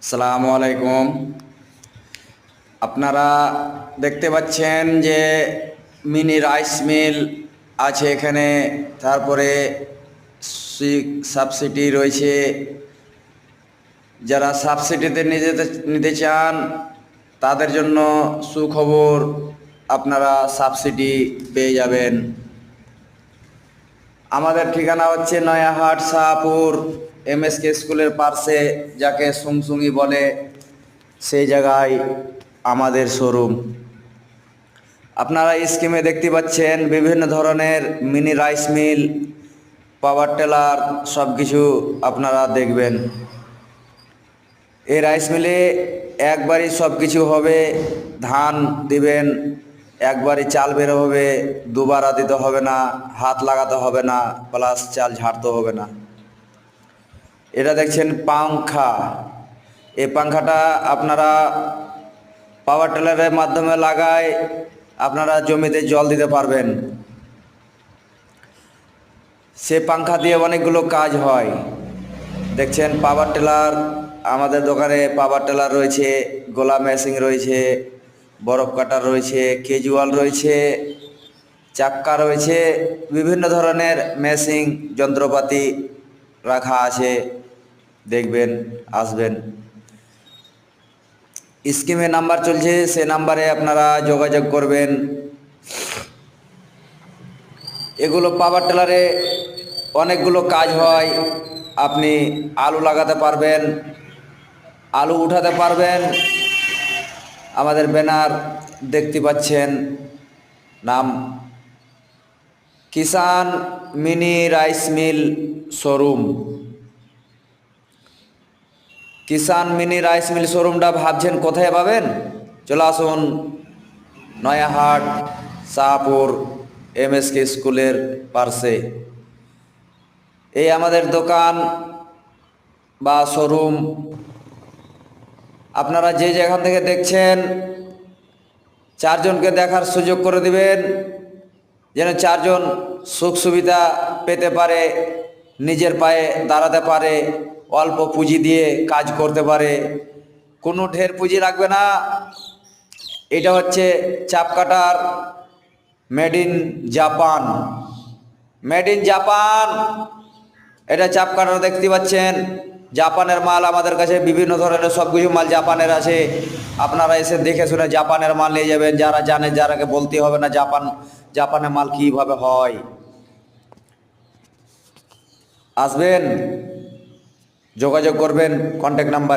আসসালামু আলাইকুম। আপনারা দেখতে পাচ্ছেন যে মিনি রাইস মিল আছে এখানে, তারপরে সাবসিডি রয়েছে। যারা সাবসিডিতে নিতে চান তাদের জন্য সুখবর, আপনারা সাবসিডি পেয়ে যাবেন। আমাদের ঠিকানা হচ্ছে নয়াহাট শাহপুর এমএসকে স্কুলের পাশে, যাকে সুংসুঙি বলে, সেই জায়গায় আমাদের শোরুম। আপনারা স্কিমে দেখতে পাচ্ছেন বিভিন্ন ধরনের mini rice mill, power tiller, সব কিছু আপনারা দেখবেন। এই রাইস মিলে একবারই সব কিছু হবে। ধান দিবেন, একবারই চাল বের হবে, দুবারা দিতে হবে না, হাত লাগাতে হবে না, প্লাস চাল ঝাড়তে হবে না। এটা দেখছেন পাংখা। এই পাংখাটা আপনারা পাওয়ার টিলারের মাধ্যমে লাগায় আপনারা জমিতে জল দিতে পারবেন। সে পাংখা দিয়ে অনেকগুলো কাজ হয়। দেখছেন পাওয়ার টিলার, আমাদের দোকানে পাওয়ার টিলার রয়েছে, গোলা মেশিন রয়েছে, বরফ কাটার রয়েছে, ক্যাজুয়াল রয়েছে, চাক্কা রয়েছে, বিভিন্ন ধরনের মেশিন যন্ত্রপাতি রাখা আছে। দেখবেন, আসবেন। স্কিমে নাম্বার চলছে, সে নাম্বারে আপনারা যোগাযোগ করবেন। এগুলো পাওয়ার টিলারে অনেকগুলো কাজ হয়। আপনি আলু লাগাতে পারবেন, আলু উঠাতে পারবেন। আমাদের ব্যানার দেখতে পাচ্ছেন, নাম কিষান মিনি রাইস মিল শোরুম। কিষান মিনি রাইস মিল শোরুমটা ভাবছেন কোথায় পাবেন? চলে আসুন নয়াহাট শাহপুর এমএসকে স্কুলের পাশে। এই আমাদের দোকান বা শোরুম। আপনারা যে যেখান থেকে দেখছেন, চারজনকে দেখার সুযোগ করে দিবেন, যেন চারজন সুখ সুবিধা পেতে পারে, নিজের পায়ে দাঁড়াতে পারে, অল্প পুঁজি দিয়ে কাজ করতে পারে। কোনো ঢের পুঁজি লাগবে না। এটা হচ্ছে চাপ cutter made in Japan. Made in Japan. এটা চাপ কাটার দেখতে পাচ্ছেন, জাপানের মাল। আমাদের কাছে বিভিন্ন ধরনের সব কিছু মাল জাপানের আছে। আপনারা এসে দেখে শুনে জাপানের মাল নিয়ে যাবেন। যারা জানে, যারাকে বলতে হবে না জাপানের মাল কীভাবে হয়। আসবেন, যোগাযোগ করবেন কন্ট্যাক্ট নাম্বার।